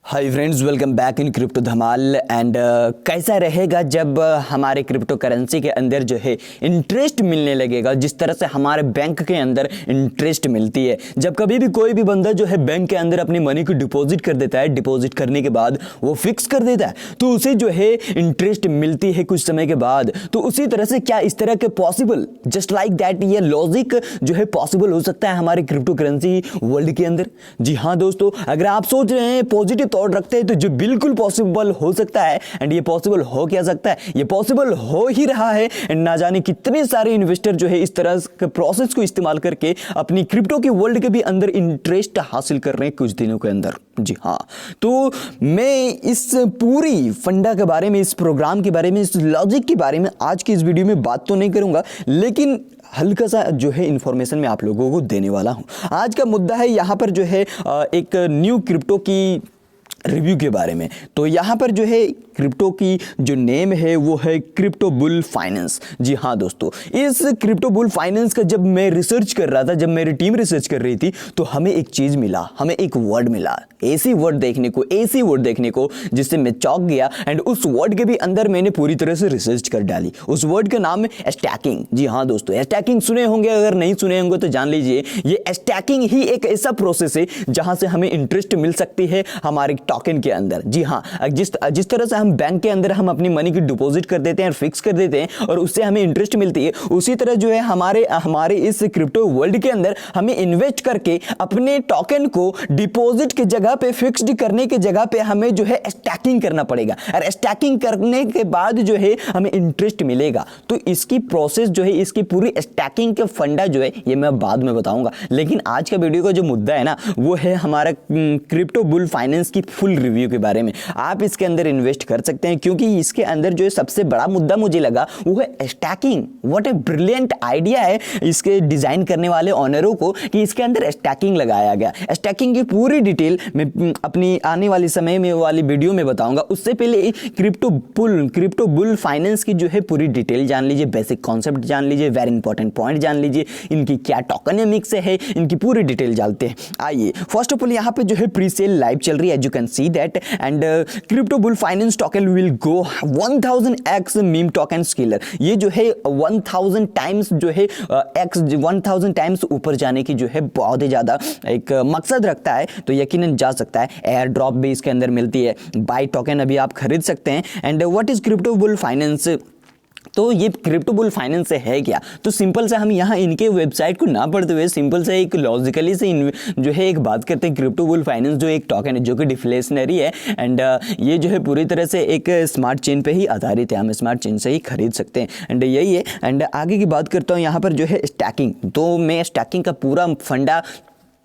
Hi friends, welcome back in crypto Dhamaal. And कैसा रहेगा जब हमारे क्रिप्टो करेंसी के अंदर जो है इंटरेस्ट मिलने लगेगा, जिस तरह से हमारे बैंक के अंदर इंटरेस्ट मिलती है। जब कभी भी कोई भी बंदा जो है बैंक के अंदर अपनी मनी को डिपॉजिट कर देता है, डिपॉजिट करने के बाद वो फिक्स कर देता है तो उसे जो है इंटरेस्ट मिलती है कुछ समय के बाद। तो उसी तरह से क्या इस तरह के पॉसिबल, जस्ट लाइक दैट, ये लॉजिक जो है पॉसिबल हो सकता है हमारे क्रिप्टो करेंसी वर्ल्ड के अंदर? जी हाँ दोस्तों, अगर आप सोच रहे हैं पॉजिटिव थॉट रखते हैं तो जो बिल्कुल पॉसिबल हो सकता है। एंड ये पॉसिबल हो क्या सकता है, ये पॉसिबल हो ही रहा है। एंड ना जाने कितने सारे इन्वेस्टर जो है इस तरह के प्रोसेस को इस्तेमाल करके अपनी क्रिप्टो की वर्ल्ड के भी अंदर इंटरेस्ट हासिल कर रहे हैं कुछ दिनों के अंदर। जी हाँ, तो मैं इस पूरी फंडा के बारे में, इस प्रोग्राम के बारे में, इस लॉजिक के बारे में आज की इस वीडियो में बात तो नहीं करूंगा, लेकिन हल्का सा जो है इंफॉर्मेशन मैं आप लोगों को देने वाला हूं। आज का मुद्दा है यहां पर जो है एक न्यू क्रिप्टो की रिव्यू के बारे में। तो यहाँ पर जो है क्रिप्टो की जो नेम है वो है क्रिप्टो बुल फाइनेंस। जी हाँ दोस्तों, इस क्रिप्टो बुल फाइनेंस का जब मैं रिसर्च कर रहा था, जब मेरी टीम रिसर्च कर रही थी, तो हमें एक चीज मिला, हमें एक वर्ड मिला, ऐसी वर्ड देखने को जिससे मैं चौंक गया। एंड उस वर्ड के भी अंदर मैंने पूरी तरह से रिसर्च कर डाली। उस वर्ड का नाम है स्टैकिंग। जी हाँ दोस्तों, स्टैकिंग सुने होंगे, अगर नहीं सुने होंगे तो जान लीजिए, ये स्टैकिंग ही एक ऐसा प्रोसेस है जहां से हमें इंटरेस्ट मिल सकती है हमारे टोकन के अंदर। जी हाँ, जिस तरह से हम बैंक के अंदर हम अपनी मनी की डिपॉजिट कर देते हैं, फिक्स कर देते हैं और उससे हमें इंटरेस्ट मिलती है, उसी तरह जो है हमारे इस क्रिप्टो वर्ल्ड के अंदर हमें इन्वेस्ट करके अपने टोकन को डिपॉजिट की जगह पे, फिक्स्ड करने की जगह पे हमें जो है स्टैकिंग करना पड़ेगा। और स्टैकिंग करने के बाद जो है हमें इंटरेस्ट मिलेगा। तो इसकी प्रोसेस जो है, इसकी पूरी स्टैकिंग का फंडा जो है, ये मैं बाद में बताऊंगा। लेकिन आज का वीडियो का जो मुद्दा है ना, वो है हमारा क्रिप्टो बुल फाइनेंस की फुल रिव्यू के बारे में। आप इसके अंदर इन्वेस्ट कर सकते हैं, क्योंकि इसके अंदर जो है सबसे बड़ा मुद्दा मुझे लगा वो है stacking. What a brilliant idea है इसके डिजाइन करने वाले ओनरों को कि इसके अंदर स्टैकिंग लगाया गया। स्टैकिंग की पूरी डिटेल मैं अपनी आने वाले समय में वाली वीडियो में बताऊंगा। उससे पहले क्रिप्टो बुल फाइनेंस की जो है पूरी डिटेल जान लीजिए, बेसिक कॉन्सेप्ट जान लीजिए, वेरी इंपॉर्टेंट पॉइंट जान लीजिए, इनकी क्या टोकनमिक्स है, इनकी पूरी डिटेल जानते हैं। आइए, फर्स्ट ऑफ ऑल यहाँ पे जो है प्री सेल लाइव चल रही है, as you can see that. And Crypto Bull Finance token will go 1000x meme token scaler. ये जो है 1000 टाइम्स जो है 1000 टाइम्स ऊपर जाने की जो है बहुत ही ज्यादा एक मकसद रखता है। तो यकीनन जा सकता है। एयर ड्रॉप भी इसके अंदर मिलती है, बाय टोकन अभी आप खरीद सकते हैं। And what is crypto Bull finance? तो ये क्रिप्टो बुल फाइनेंस से है क्या? तो सिंपल से हम यहाँ इनके वेबसाइट को ना पढ़ते हुए सिंपल से एक लॉजिकली से जो है एक बात करते हैं। क्रिप्टो बुल फाइनेंस जो एक टोकन है, जो कि डिफ्लेशनरी है, एंड ये जो है पूरी तरह से एक स्मार्ट चेन पे ही आधारित है, हम स्मार्ट चेन से ही खरीद सकते हैं। एंड यही है। एंड आगे की बात करता हूँ यहाँ पर जो है स्टैकिंग। तो मैं स्टैकिंग का पूरा फंडा,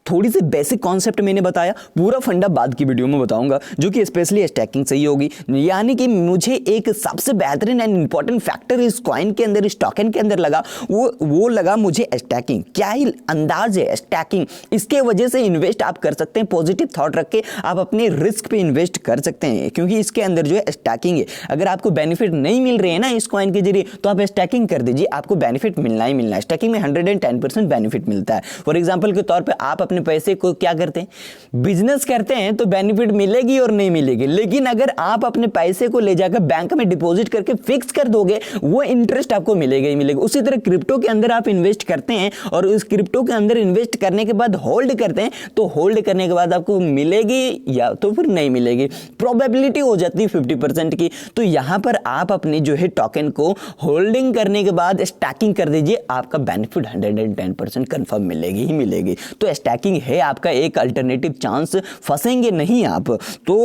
थोड़ी सी बेसिक कॉन्सेप्ट मैंने बताया, पूरा फंडा बाद की वीडियो में बताऊंगा, जो कि स्पेशली स्टैकिंग से ही होगी। यानी कि मुझे एक सबसे बेहतरीन एंड इंपॉर्टेंट फैक्टर इस कॉइन के अंदर, इस टोकन के अंदर लगा, वो लगा मुझे स्टैकिंग। क्या ही अंदाज है स्टैकिंग, इसके वजह से इन्वेस्ट आप कर सकते हैं। पॉजिटिव थॉट रख के आप अपने रिस्क पे इन्वेस्ट कर सकते हैं, क्योंकि इसके अंदर जो है स्टैकिंग है। अगर आपको बेनिफिट नहीं मिल रहे हैं ना इस कॉइन के जरिए, तो आप स्टैकिंग कर दीजिए, आपको बेनिफिट मिलना ही मिलना है। स्टैकिंग में 110% बेनिफिट मिलता है। फॉर एग्जाम्पल के तौर पर आप अपने पैसे को क्या करते हैं, बिजनेस करते हैं, तो बेनिफिट मिलेगी और नहीं मिलेगी। लेकिन अगर आप अपने पैसे को ले जाकर बैंक में डिपॉजिट करके फिक्स कर दोगे, वो इंटरेस्ट आपको मिलेगा ही मिलेगा। उसी तरह क्रिप्टो के अंदर आप इन्वेस्ट करते हैं और उस क्रिप्टो के अंदर इन्वेस्ट करने के बाद होल्ड करते हैं, तो होल्ड करने के बाद आपको मिलेगी या तो फिर नहीं मिलेगी। प्रोबेबिलिटी हो जाती है 50% की। तो यहां पर आप अपने जो है टोकन को होल्डिंग करने के बाद स्टैकिंग कर दीजिए, आपका बेनिफिट 110% कंफर्म मिलेगी ही मिलेगी। तो स्टैकिंग है आपका एक अल्टरनेटिव चांस, फंसेंगे नहीं आप। तो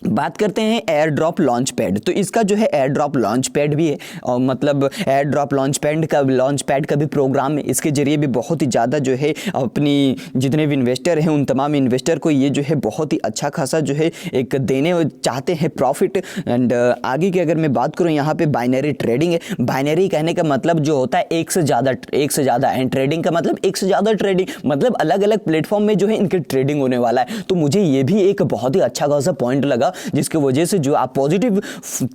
बात करते हैं एयर ड्रॉप लॉन्च पैड। तो इसका जो है एयर ड्रॉप लॉन्च पैड भी है, और मतलब एयर ड्रॉप लॉन्च पैड का भी प्रोग्राम है। इसके जरिए भी बहुत ही ज़्यादा जो है अपनी जितने भी इन्वेस्टर हैं उन तमाम इन्वेस्टर को ये जो है बहुत ही अच्छा खासा जो है एक देने चाहते हैं प्रॉफिट। एंड आगे की अगर मैं बात करूँ, यहाँ पे बाइनरी ट्रेडिंग है। बाइनरी कहने का मतलब जो होता है एक से ज़्यादा, एंड ट्रेडिंग का मतलब एक से ज़्यादा ट्रेडिंग, मतलब अलग अलग प्लेटफॉर्म में जो है इनके ट्रेडिंग होने वाला है। तो मुझे ये भी एक बहुत ही अच्छा खासा पॉइंट लगा जिसकी वजह से जो आप पॉजिटिव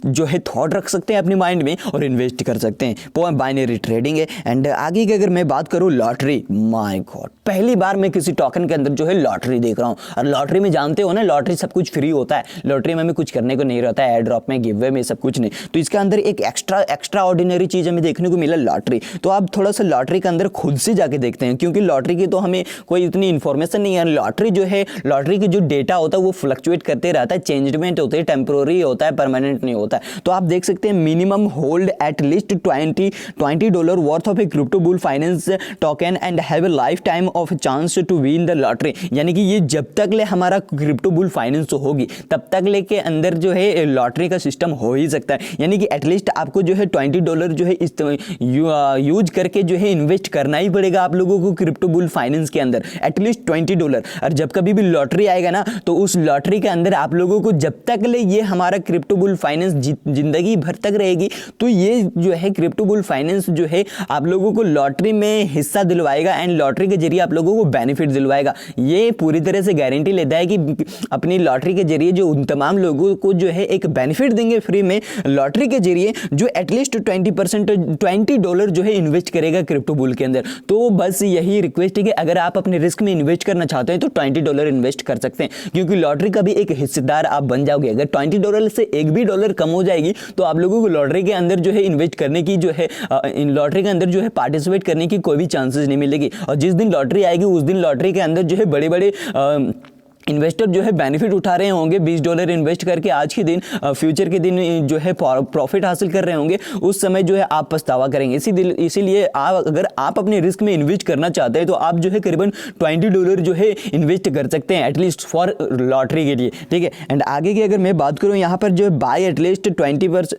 जो है थॉट रख सकते हैं अपने माइंड में और इन्वेस्ट कर सकते हैं। बाइनरी ट्रेडिंग है। एंड आगे की अगर मैं बात करूँ लॉटरी, माय गॉड, पहली बार मैं किसी टोकन के अंदर जो है लॉटरी देख रहा हूँ। और लॉटरी में जानते हो ना, लॉटरी सब कुछ फ्री होता है, लॉटरी में हमें कुछ करने को नहीं रहता है, एयर ड्रॉप में, गिव वे में, सब कुछ नहीं। तो इसके अंदर एक एक्स्ट्रा ऑर्डिनरी चीज हमें देखने को मिला, लॉटरी। तो आप थोड़ा सा लॉटरी के अंदर खुद से जाके देखते हैं, क्योंकि लॉटरी की तो हमें कोई इतनी इन्फॉर्मेशन नहीं है। लॉटरी जो है, लॉटरी की जो डेटा होता है वो फ्लक्चुएट करते रहता है, चेंजमेंट होते हैं, टेम्पोररी होता है, परमानेंट नहीं होता है। तो आप देख सकते हैं minimum hold at least $20 worth of a Crypto Bull Finance token and have a lifetime of chance to win the lottery. यानी कि ये जब तक ले हमारा क्रिप्टो बुल फाइनेंस होगी तब तक ले के अंदर जो है लॉटरी का सिस्टम हो ही सकता है। यानी कि एटलीस्ट आपको जो है $20 जो है इस यूज करके जो है इन्वेस्ट करना ही पड़ेगा आप लोगों को क्रिप्टो बुल फाइनेंस के अंदर, एटलीस्ट $20। और जब कभी भी लॉटरी आएगा ना, तो उस लॉटरी के अंदर आप लोगों को जब तक ले ये हमारा क्रिप्टो बुल फाइनेंस जिंदगी भर तक रहेगी, तो ये जो है क्रिप्टो बुल फाइनेंस जो है आप लोगों को लॉटरी में हिस्सा दिलवाएगा एंड लॉटरी के जरिए आप लोगों को बेनिफिट दिलवाएगा। ये पूरी तरह से गारंटी लेता है कि अपनी लॉटरी के जरिए जो उन तमाम लोगों को जो है एक बेनिफिट देंगे फ्री में लॉटरी के जरिए, जो एटलीस्ट $20 जो है इन्वेस्ट करेगा क्रिप्टो बुल के अंदर। तो बस यही रिक्वेस्ट है कि अगर आप अपने रिस्क में इन्वेस्ट करना चाहते हैं तो $20 इन्वेस्ट कर सकते हैं, क्योंकि लॉटरी का भी एक हिस्सेदार आप बन जाओगे। अगर $20 से एक भी डॉलर कम हो जाएगी तो आप लोगों को लॉटरी के अंदर जो है इन्वेस्ट करने की जो है इन लॉटरी के अंदर जो है पार्टिसिपेट करने की कोई भी चांसेस नहीं मिलेगी। और जिस दिन लॉटरी आएगी उस दिन लॉटरी के अंदर जो है बड़े बड़े इन्वेस्टर जो है बेनिफिट उठा रहे होंगे, $20 इन्वेस्ट करके आज के दिन, फ्यूचर के दिन जो है प्रॉफिट हासिल कर रहे होंगे। उस समय जो है आप पछतावा करेंगे। इसीलिए अगर आप अपने रिस्क में इन्वेस्ट करना चाहते हैं तो आप जो है करीबन $20 जो है इन्वेस्ट कर सकते हैं एटलीस्ट फॉर लॉटरी के लिए, ठीक है। एंड आगे की अगर मैं बात करूँ यहाँ पर जो है बाय एटलीस्ट $20,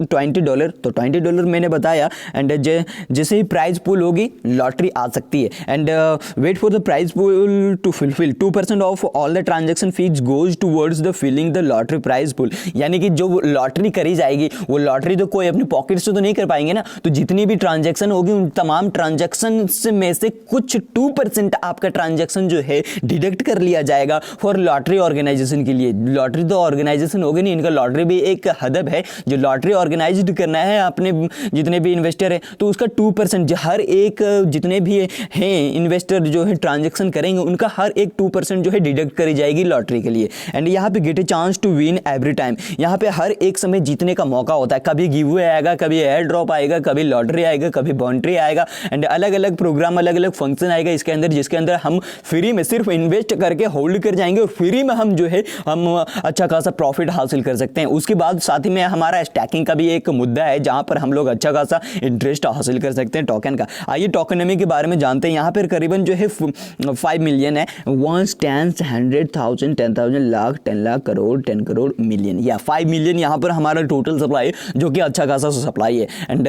तो $20 मैंने बताया। एंड जैसे ही प्राइस पूल होगी लॉटरी आ सकती है। And wait for the price pool to fulfil 2% of all the transaction fees goes towards the filling the lottery price pool. यानी कि जो लॉटरी करी जाएगी वो लॉटरी तो कोई अपने पॉकेट से तो नहीं कर पाएंगे ना, तो जितनी भी ट्रांजैक्शन होगी उन तमाम ट्रांजैक्शन में से कुछ 2% आपका ट्रांजैक्शन जो है डिडक्ट कर लिया जाएगा फॉर लॉटरी ऑर्गेनाइजेशन के लिए। लॉटरी तो ऑर्गेनाइजेशन होगी नहीं, इनका लॉटरी भी एक हदब है जो लॉटरी ऑर्गेनाइज करना है अपने जितने भी इन्वेस्टर है, तो उसका 2% हर एक जितने भी हैं इन्वेस्टर जो है ट्रांजैक्शन करेंगे उनका हर एक 2% जो है डिडक्ट करी जाएगी लॉटरी के लिए। एंड यहाँ पे get a chance to win every time, यहाँ पे हर एक समय जीतने का मौका होता है। कभी गिव अवे आएगा, कभी एयर ड्रॉप आएगा, कभी लॉटरी आएगा, कभी बॉन्ट्री आएगा, एंड अलग अलग प्रोग्राम, अलग अलग फंक्शन आएगा इसके अंदर, जिसके अंदर हम फ्री में सिर्फ इन्वेस्ट करके होल्ड कर जाएंगे और फ्री में हम जो है हम अच्छा खासा प्रॉफिट हासिल कर सकते हैं। उसके बाद साथ ही में हमारा स्टैकिंग का भी एक मुद्दा है जहाँ पर हम लोग अच्छा खासा इंटरेस्ट हासिल कर सकते हैं टोकन का। आइए टोकनमी के बारे में जानते हैं। यहाँ पर करीबन जो है 5 मिलियन है, 1 10 100,000 10,000 लाख 10 लाख करोड़ 10 करोड़ मिलियन, या 5 मिलियन यहाँ पर हमारा टोटल सप्लाई है, जो कि अच्छा खासा सप्लाई है। एंड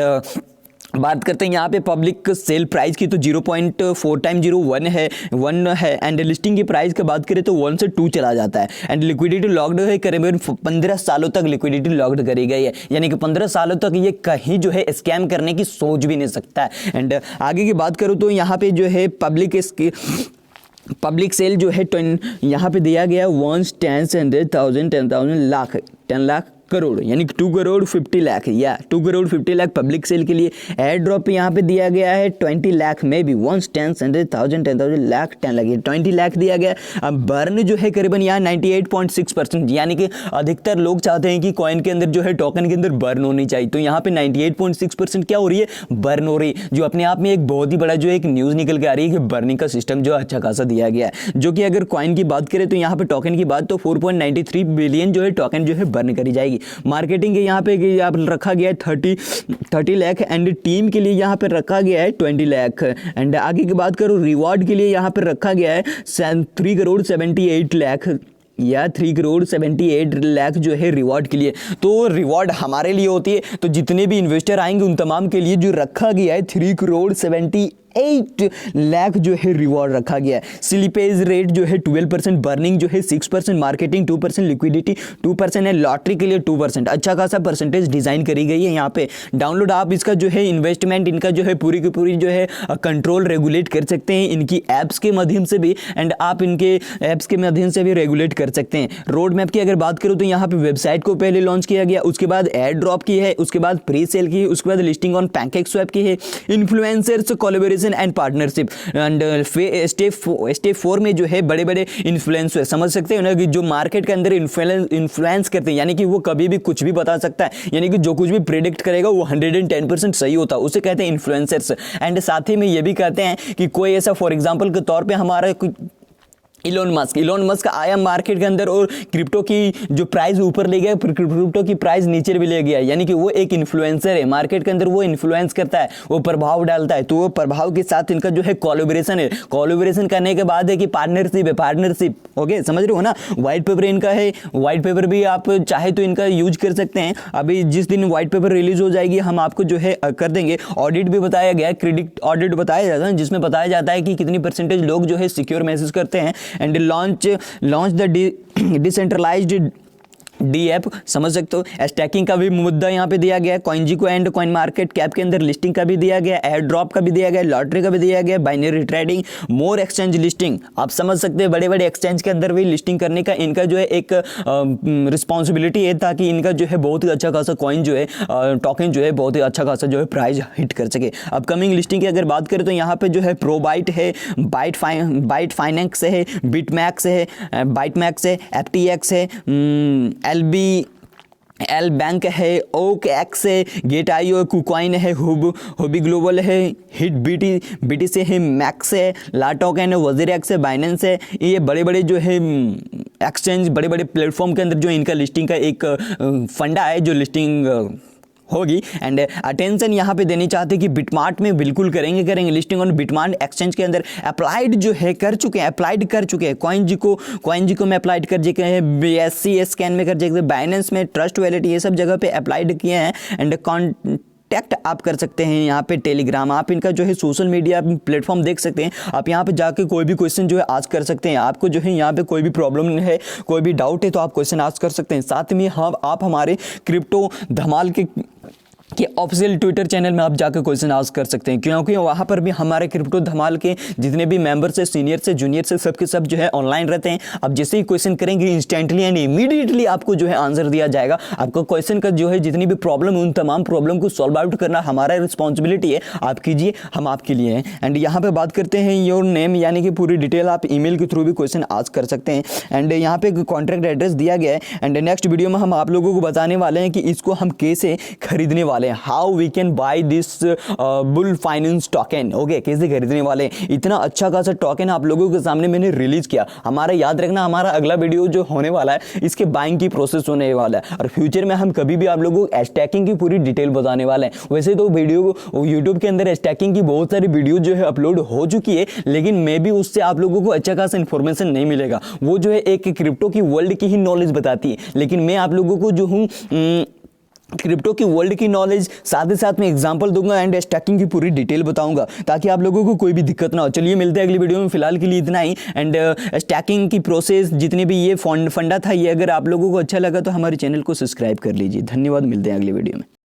बात करते हैं यहाँ पे पब्लिक सेल प्राइस की, तो 0.4 टाइम 1 है। एंड लिस्टिंग की प्राइस की बात करें तो 1 से 2 चला जाता है। एंड लिक्विडिटी लॉक्ड है, करीबन 15 सालों तक लिक्विडिटी लॉक्ड करी गई है, यानी कि 15 सालों तक ये कहीं जो है स्कैम करने की सोच भी नहीं सकता है। एंड आगे की बात करूँ तो यहाँ पे जो है पब्लिक सेल जो है यहाँ पे दिया गया 1 10 100,000 10,000 लाख 10 लाख करोड़, यानी 2 करोड़ 50 लाख, या 2 करोड़ 50 लाख पब्लिक सेल के लिए। एयर ड्रॉप यहाँ पे दिया गया है 20 लाख में भी, 1 10 100,000 10,000 लाख 10 लाख, 20 लाख दिया गया। अब बर्न जो है करीबन यहाँ 98.6%, यानी कि अधिकतर लोग चाहते हैं कि कॉइन के अंदर जो है टोकन के अंदर बर्न होनी चाहिए, तो यहाँ पे 98.6% क्या हो रही है, बर्न हो रही है, जो अपने आप में एक बहुत ही बड़ा जो एक न्यूज़ निकल के आ रही है कि बर्निंग का सिस्टम जो अच्छा खासा दिया गया है। जो कि अगर कॉइन की बात करें तो यहाँ पे टोकन की बात तो 4.93 बिलियन जो है टोकन जो है बर्न करी जाएगी। मार्केटिंग के यहाँ पे आप रखा गया है 30 लाख, एंड टीम के लिए यहाँ पे रखा गया है 20 लाख। एंड आगे की बात करूँ रिवॉर्ड के लिए यहाँ पे रखा गया है 3 करोड़ 78 लाख, या 3 करोड़ 78 लाख जो है रिवॉर्ड के लिए। तो रिवॉर्ड हमारे लिए होती है, तो जितने भी इन्वेस्टर आएंगे उन तमाम के लिए जो रखा गया है 3 करोड़ 78 8 लाख जो है रिवॉर्ड रखा गया है। स्लिपेज रेट जो है 12%, बर्निंग जो है 6%, मार्केटिंग 2%, लिक्विडिटी 2% है, लॉटरी के लिए 2%। अच्छा खासा परसेंटेज डिजाइन करी गई है यहाँ पे। डाउनलोड आप इसका जो है इन्वेस्टमेंट इनका जो है पूरी की पूरी जो है कंट्रोल रेगुलेट कर सकते हैं इनकी ऐप्स के माध्यम से भी, एंड आप इनके ऐप्स के माध्यम से भी रेगुलेट कर सकते हैं। रोड मैप की अगर बात करूँ तो यहाँ पे वेबसाइट को पहले लॉन्च किया गया, उसके बाद एयर ड्रॉप की है, उसके बाद प्री सेल की है, उसके बाद लिस्टिंग ऑन पैनकेकस्वैप की है, influencers collaboration and partnership, and step 4 में जो है बड़े बड़े इन्फ्लुएंसर समझ सकते हैं ना कि जो मार्केट के अंदर इन्फ्लुएंस करते हैं, यानी कि वो कभी भी कुछ भी बता सकता है, यानी कि जो कुछ भी प्रेडिक्ट करेगा वो 110% सही होता है, उसे कहते हैं इन्फ्लुएंसर्स। एंड साथ ही में ये भी कहते हैं कि कोई ऐसा फॉर एग्जांपल के तौर पे हमारा इलोन मस्क आया मार्केट के अंदर और क्रिप्टो की जो प्राइस ऊपर ले गया, क्रिप्टो की प्राइस नीचे भी ले गया, यानी कि वो एक इन्फ्लुएंसर है मार्केट के अंदर, वो इन्फ्लुएंस करता है, वो प्रभाव डालता है। तो वो प्रभाव के साथ इनका जो है कोलैबोरेशन है, कोलैबोरेशन करने के बाद है कि पार्टनरशिप ओके, समझ रहे हो ना। व्हाइट पेपर इनका है, व्हाइट पेपर भी आप चाहे तो इनका यूज कर सकते हैं। अभी जिस दिन व्हाइट पेपर रिलीज हो जाएगी हम आपको जो है कर देंगे। ऑडिट भी बताया गया है, क्रेडिट ऑडिट बताया जाता है, जिसमें बताया जाता है कि कितनी परसेंटेज लोग जो है सिक्योर महसूस करते हैं। And launch the decentralised D app, समझ सकते हो। स्टैकिंग का भी मुद्दा यहाँ पे दिया गया है, CoinGecko and coin market cap के अंदर लिस्टिंग का भी दिया गया, एयर ड्रॉप का भी दिया गया, लॉटरी का भी दिया गया, बाइनरी ट्रेडिंग, मोर एक्सचेंज लिस्टिंग। आप समझ सकते हैं बड़े बड़े एक्सचेंज के अंदर भी लिस्टिंग करने का इनका जो है एक रिस्पॉन्सिबिलिटी है, ताकि इनका जो है बहुत ही अच्छा खासा कॉइन जो है टोकन जो है बहुत ही अच्छा खासा जो है प्राइस हिट कर सके। अपकमिंग लिस्टिंग की अगर बात करें तो यहाँ पे जो है प्रोबाइट है, बाइट फाइनेंस है, बिटमैक्स है, FTX है, एल बैंक है, ओक एक्स है, गेट IO, कुकॉइन है, हुबी ग्लोबल है, हिट BTC है, मैक्स है, लाटोकन है, वजीर एक्स है, बाइनेंस है। ये बड़े बड़े जो है एक्सचेंज, बड़े बड़े प्लेटफॉर्म के अंदर जो इनका लिस्टिंग का एक फंडा है जो लिस्टिंग होगी। एंड अटेंशन यहाँ पे देनी चाहते हैं कि बिटमार्ट में बिल्कुल करेंगे लिस्टिंग ऑन बिटमार्ट एक्सचेंज के अंदर अप्लाइड जो है कर चुके हैं, CoinGecko में अप्लाइड कर चुके हैं, BSC स्कैन में कर चुके हैं, बाइनेंस में, ट्रस्ट वैलेट, ये सब जगह पे अप्लाइड किए हैं। एंड कॉन्टैक्ट आप कर सकते हैं यहाँ पे टेलीग्राम, आप इनका जो है सोशल मीडिया प्लेटफॉर्म देख सकते हैं। आप यहाँ पे जाके कोई भी क्वेश्चन जो है आस्क कर सकते हैं। आपको जो है यहाँ पे कोई भी प्रॉब्लम है, कोई भी डाउट है तो आप क्वेश्चन आस्क कर सकते हैं। साथ में आप हमारे क्रिप्टो धमाल के ऑफिशियल ट्विटर चैनल में आप जाकर क्वेश्चन आस्क कर सकते हैं, क्योंकि वहाँ पर भी हमारे क्रिप्टो धमाल के जितने भी मेंबर्स है, सीनियर से जूनियर से, सबके सब जो है ऑनलाइन रहते हैं। आप जैसे ही क्वेश्चन करेंगे इंस्टेंटली एंड इमीडिएटली आपको जो है आंसर दिया जाएगा। आपको क्वेश्चन का जो है जितनी भी प्रॉब्लम है उन तमाम प्रॉब्लम को सॉल्व आउट करना हमारा रिस्पॉन्सिबिलिटी है। आप कीजिए, हम आपके लिए हैं। एंड यहाँ पे बात करते हैं योर नेम, यानी कि पूरी डिटेल आप ईमेल के थ्रू भी क्वेश्चन आस्क कर सकते हैं। एंड यहाँ पे कॉन्ट्रैक्ट एड्रेस दिया गया है। एंड नेक्स्ट वीडियो में हम आप लोगों को बताने वाले हैं कि इसको हम कैसे खरीदने वाले हैं, how we can buy this Bull Finance token. Okay, कैसे खरीदने वाले हैं। इतना अच्छा खासा टोकन आप लोगों के सामने मैंने रिलीज किया। हमारा याद रखना, हमारा अगला वीडियो जो होने वाला है इसके बाइंग की प्रोसेस होने वाला है, और फ्यूचर में हम कभी भी आप लोगों को स्टैकिंग की पूरी डिटेल बताने वाले हैं। वैसे तो वीडियो यूट्यूब के अंदर स्टैकिंग की बहुत सारी वीडियो जो है अपलोड हो चुकी है, लेकिन मे भी उससे आप लोगों को अच्छा खासा इन्फॉर्मेशन नहीं मिलेगा। वो जो है एक क्रिप्टो की वर्ल्ड की ही नॉलेज बताती है, लेकिन मैं आप लोगों को जो हूँ क्रिप्टो की वर्ल्ड की नॉलेज साथ ही साथ में एग्जांपल दूंगा एंड स्टैकिंग की पूरी डिटेल बताऊंगा, ताकि आप लोगों को कोई भी दिक्कत ना हो। चलिए मिलते हैं अगली वीडियो में, फिलहाल के लिए इतना ही। एंड स्टैकिंग की प्रोसेस जितनी भी ये फंडा था, ये अगर आप लोगों को अच्छा लगा तो हमारे चैनल को सब्सक्राइब कर लीजिए। धन्यवाद, मिलते हैं अगली वीडियो में।